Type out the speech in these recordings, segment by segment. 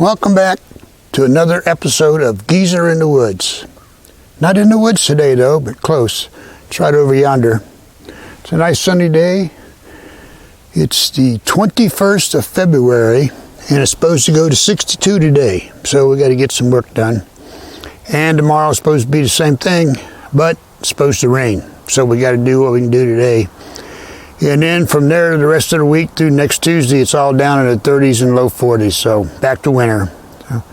Welcome back to another episode of Geezer in the Woods. Not in the woods today though, but close. It's right over yonder. It's a nice sunny day. It's the 21st of February and it's supposed to go to 62 today. So we got to get some work done. And tomorrow's supposed to be the same thing, but it's supposed to rain. So we got to do what we can do today. And then from there, the rest of the week through next Tuesday, it's all down in the 30s and low 40s. So back to winter. So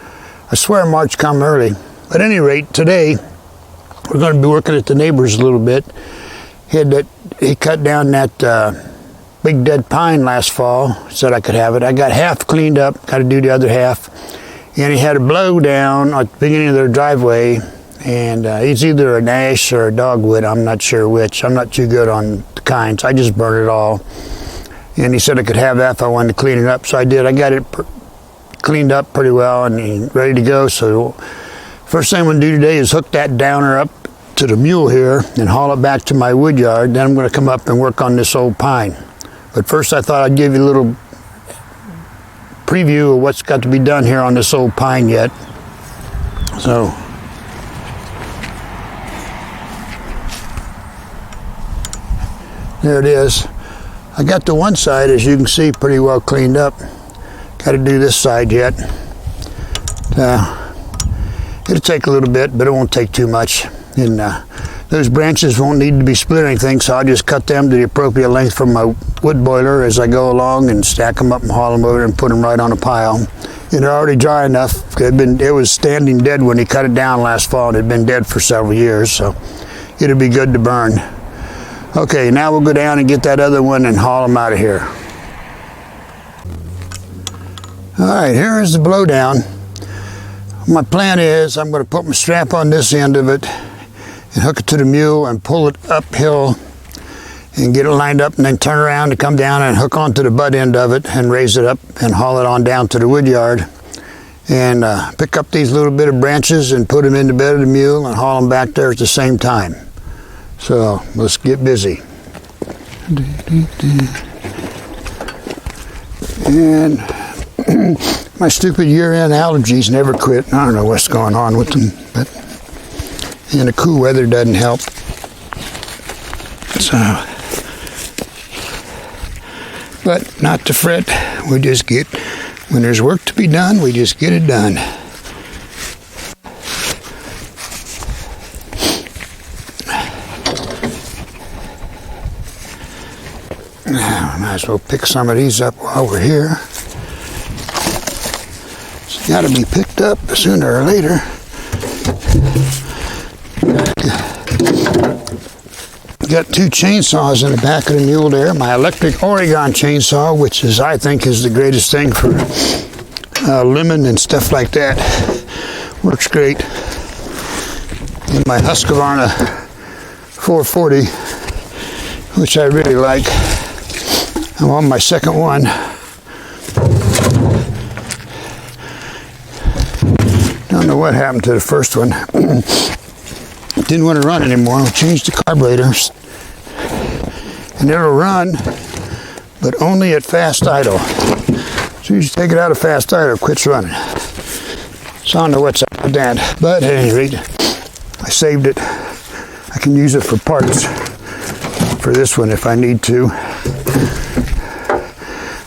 I swear March come early. But at any rate, today we're going to be working at the neighbor's a little bit. He cut down that big dead pine last fall. Said I could have it. I got half cleaned up. Got to do the other half. And he had a blow down at the beginning of their driveway. And it's either an ash or a dogwood. I'm not sure which. I'm not too good on the kinds. I just burned it all. And he said I could have that if I wanted to clean it up. So I did. I got it cleaned up pretty well and ready to go. So first thing I'm going to do today is hook that downer up to the mule here and haul it back to my wood yard. Then I'm going to come up and work on this old pine. But first I thought I'd give you a little preview of what's got to be done here on this old pine yet. So there it is. I got the one side, as you can see, pretty well cleaned up. Got to do this side yet. It'll take a little bit, but it won't take too much. And those branches won't need to be split or anything, so I'll just cut them to the appropriate length from my wood boiler as I go along and stack them up and haul them over and put them right on a pile. And they're already dry enough. It was standing dead when he cut it down last fall. It had been dead for several years, so it'll be good to burn. Okay, now we'll go down and get that other one and haul them out of here. All right, here is the blowdown. My plan is I'm going to put my strap on this end of it and hook it to the mule and pull it uphill and get it lined up and then turn around and come down and hook onto the butt end of it and raise it up and haul it on down to the wood yard and pick up these little bit of branches and put them in the bed of the mule and haul them back there at the same time. So let's get busy. And my stupid year-end allergies never quit. I don't know what's going on with them, and the cool weather doesn't help. So, but not to fret. When there's work to be done, we just get it done. Now, I might as well pick some of these up while we're here. It's got to be picked up sooner or later. Got two chainsaws in the back of the mule there. My electric Oregon chainsaw, which is, I think, is the greatest thing for lemon and stuff like that. Works great. And my Husqvarna 440, which I really like. I'm on my second one. Don't know what happened to the first one. Didn't want to run anymore. I changed the carburetors. And it'll run, but only at fast idle. As soon as you take it out of fast idle, it quits running. So I don't know what's up with that. But at any rate, I saved it. I can use it for parts for this one if I need to.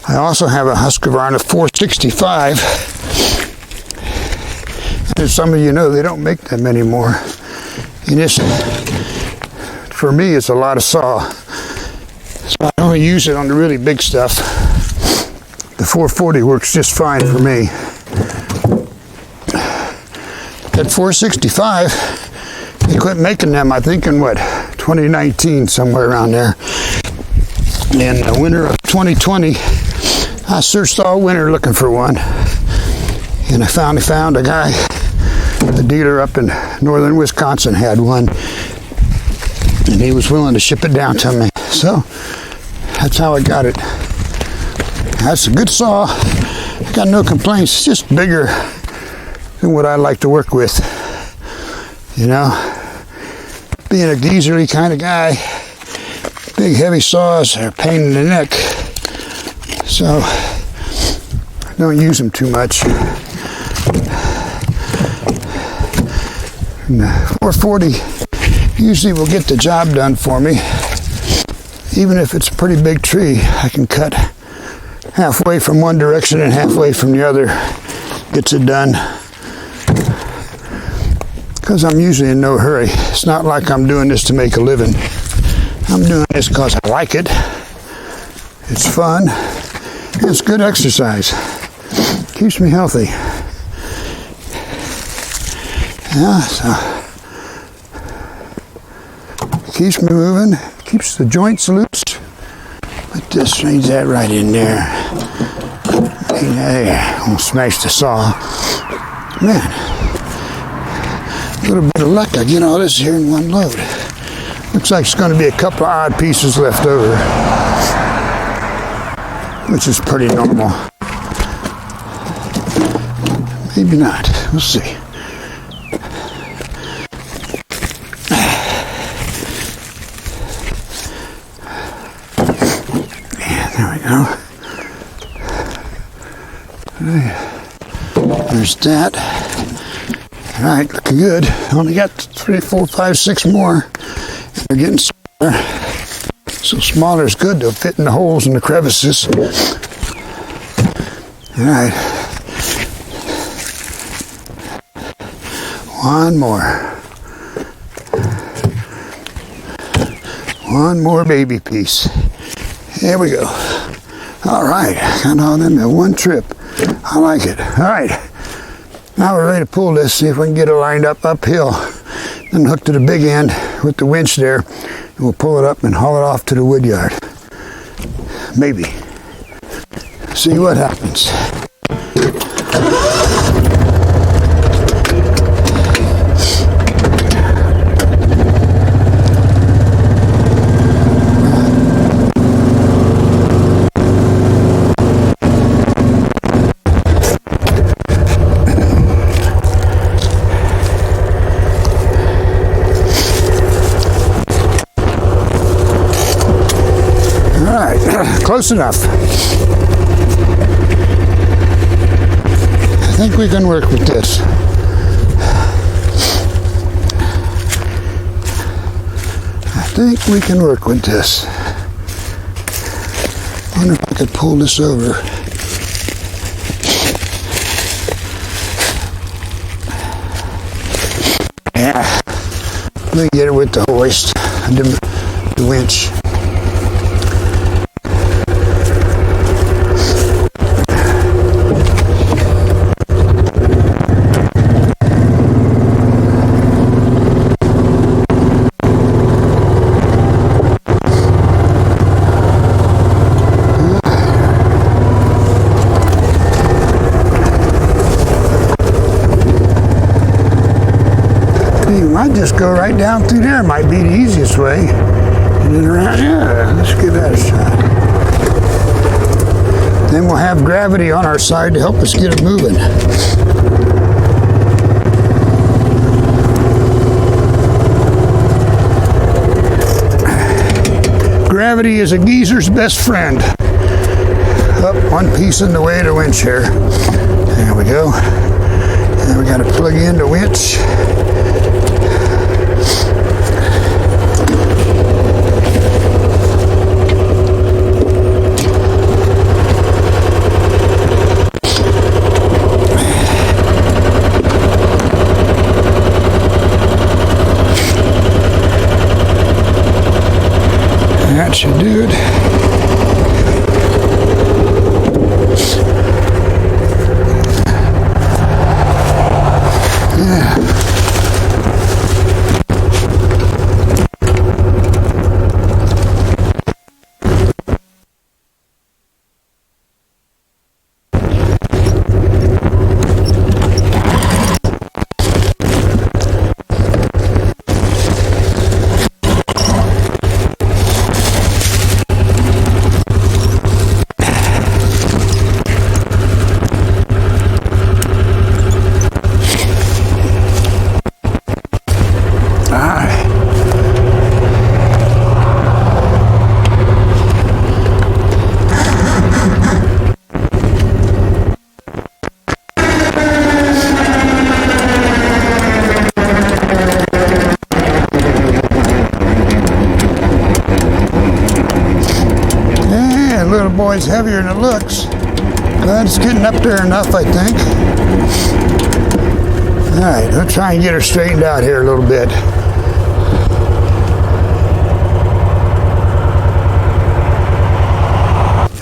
I also have a Husqvarna 465. And as some of you know, they don't make them anymore. And this, for me, it's a lot of saw. So I only use it on the really big stuff. The 440 works just fine for me. That 465, they quit making them, I think, in 2019, somewhere around there. In the winter of 2020, I searched all winter looking for one. And I finally found a guy, a dealer up in northern Wisconsin had one. And he was willing to ship it down to me. So that's how I got it. That's a good saw. I got no complaints. It's just bigger than what I like to work with. You know, being a geezerly kind of guy, big heavy saws are a pain in the neck. So I don't use them too much. And the 440 usually will get the job done for me. Even if it's a pretty big tree, I can cut halfway from one direction and halfway from the other. Gets it done. Because I'm usually in no hurry. It's not like I'm doing this to make a living. I'm doing this because I like it. It's fun. It's good exercise. Keeps me healthy. Yeah, so keeps me moving. Keeps the joints loose. But this needs that right in there. There. I'll smash the saw. Man, a little bit of luck. I get all this here in one load. Looks like it's going to be a couple of odd pieces left over, which is pretty normal. Maybe not. We'll see. There we go. There's that. All right, looking good. Only got 3, 4, 5, 6 more. They're getting smaller. So smaller is good. They'll fit in the holes and the crevices. All right. One more. One more baby piece. There we go. All right, got all them in one trip. I like it. All right, now we're ready to pull this, see if we can get it lined up uphill. Then hook to the big end with the winch there, and we'll pull it up and haul it off to the wood yard. Maybe. See what happens. Close enough. I think we can work with this. I think we can work with this. I wonder if I could pull this over. Yeah. Let me get it with the hoist, the winch. Might just go right down through there. Might be the easiest way. And then around. Yeah, let's give that a shot. Then we'll have gravity on our side to help us get it moving. Gravity is a geezer's best friend. Up one piece in the way of the winch here. There we go. And we got to plug in the winch. That should do it. Yeah. always heavier than it looks, but it's getting up there enough, I think. All right, we'll try and get her straightened out here a little bit.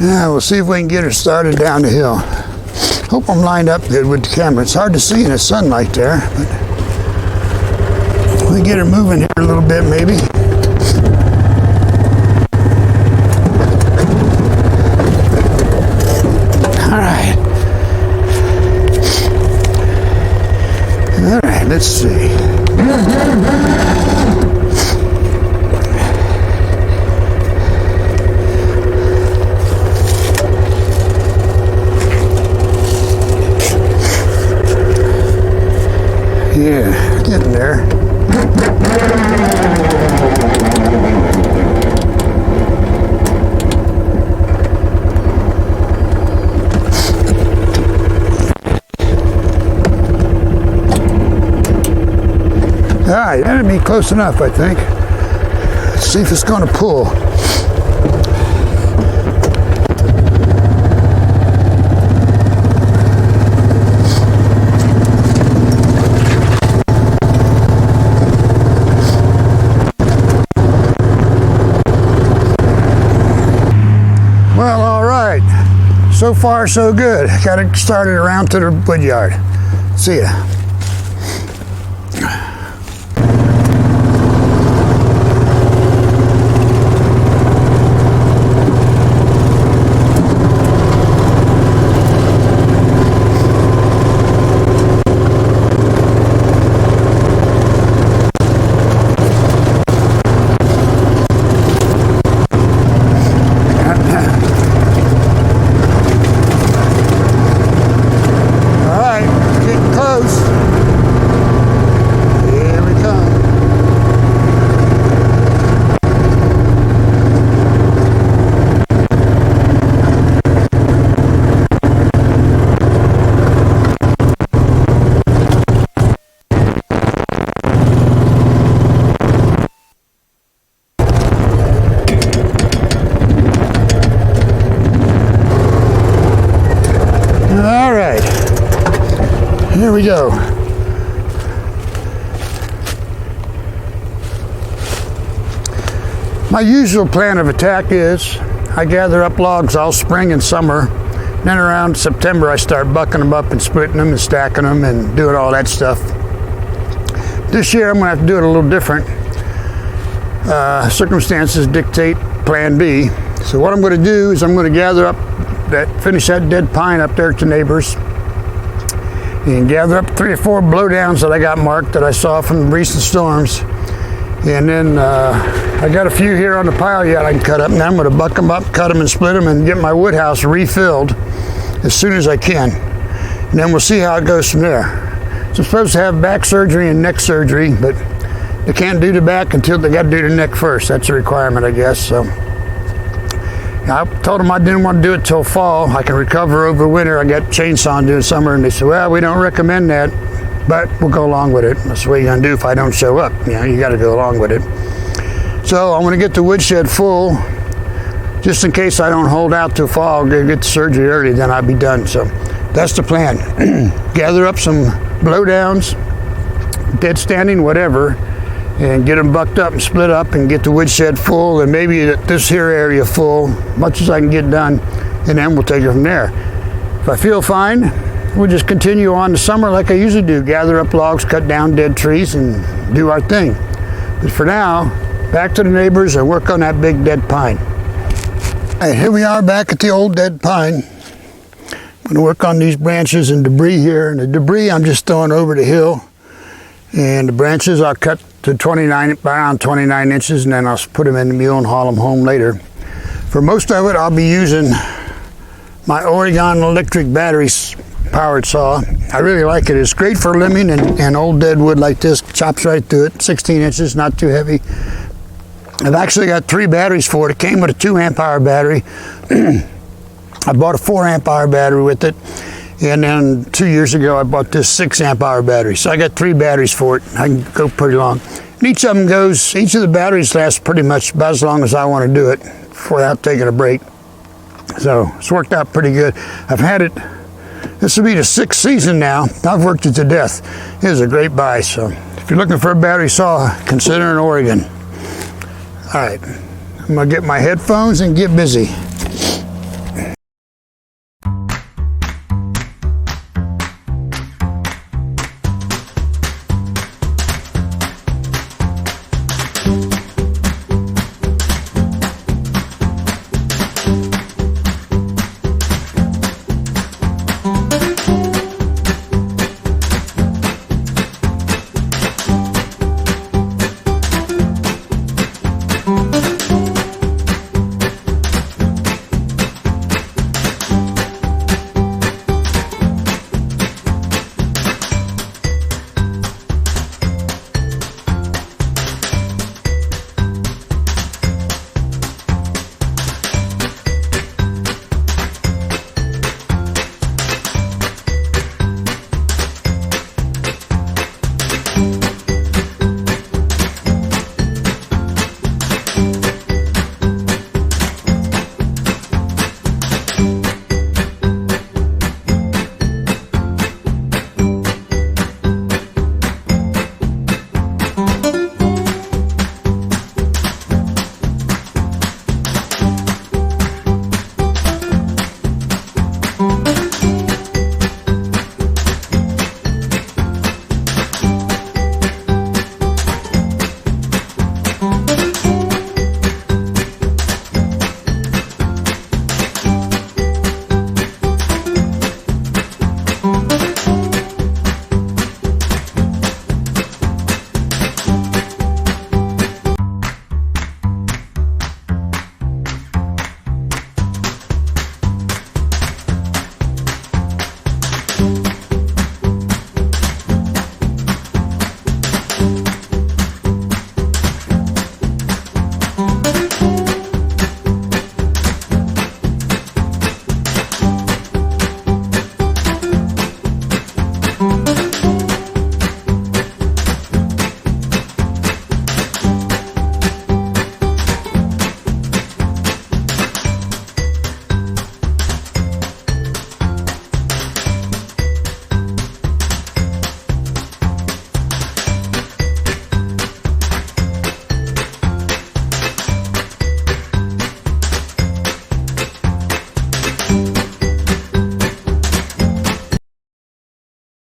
Yeah, we'll see if we can get her started down the hill. Hope I'm lined up good with the camera. It's hard to see in the sunlight there, but we get her moving here a little bit maybe. All right, let's see. Yeah, getting there. All right, that'll be close enough, I think. Let's see if it's going to pull. Well, all right. So far, so good. Got it started around to the wood yard. See ya. All right, here we go. My usual plan of attack is I gather up logs all spring and summer. Then around September I start bucking them up and splitting them and stacking them and doing all that stuff. This year I'm going to have to do it a little different. Circumstances dictate plan B. So what I'm going to do is I'm going to gather up finish that dead pine up there to neighbors and gather up 3 or 4 blowdowns that I got marked that I saw from recent storms. And then I got a few here on the pile yet I can cut up. And I'm going to buck them up, cut them and split them and get my wood house refilled as soon as I can. And then we'll see how it goes from there. So I'm supposed to have back surgery and neck surgery, but they can't do the back until they got to do the neck first. That's a requirement, I guess. So I told them I didn't want to do it till fall. I can recover over winter. I got chainsaw doing summer, and they said, well, we don't recommend that, but we'll go along with it. That's what you're going to do if I don't show up. You know, you got to go along with it. So I'm going to get the woodshed full, just in case I don't hold out till fall. I'll get the surgery early, then I'll be done. So that's the plan. Gather up some blowdowns, dead standing, whatever, and get them bucked up and split up and get the woodshed full and maybe this here area full, much as I can get done, and then we'll take it from there. If I feel fine, we'll just continue on the summer like I usually do, gather up logs, cut down dead trees, and do our thing. But for now, back to the neighbors and work on that big dead pine. All right, here we are back at the old dead pine. I'm going to work on these branches and debris here, and the debris I'm just throwing over the hill. And the branches I'll cut to around 29 inches, and then I'll put them in the mule and haul them home later. For most of it, I'll be using my Oregon electric battery powered saw. I really like it. It's great for limbing and old dead wood like this. Chops right through it, 16 inches, not too heavy. I've actually got 3 batteries for it. It came with a 2 amp hour battery. I bought a 4 amp hour battery with it. And then 2 years ago, I bought this 6 amp hour battery. So I got 3 batteries for it. I can go pretty long. And each of the batteries lasts pretty much about as long as I want to do it without taking a break. So it's worked out pretty good. I've had it, this will be the 6th season now. I've worked it to death. It is a great buy. So if you're looking for a battery saw, consider an Oregon. All right, I'm gonna get my headphones and get busy.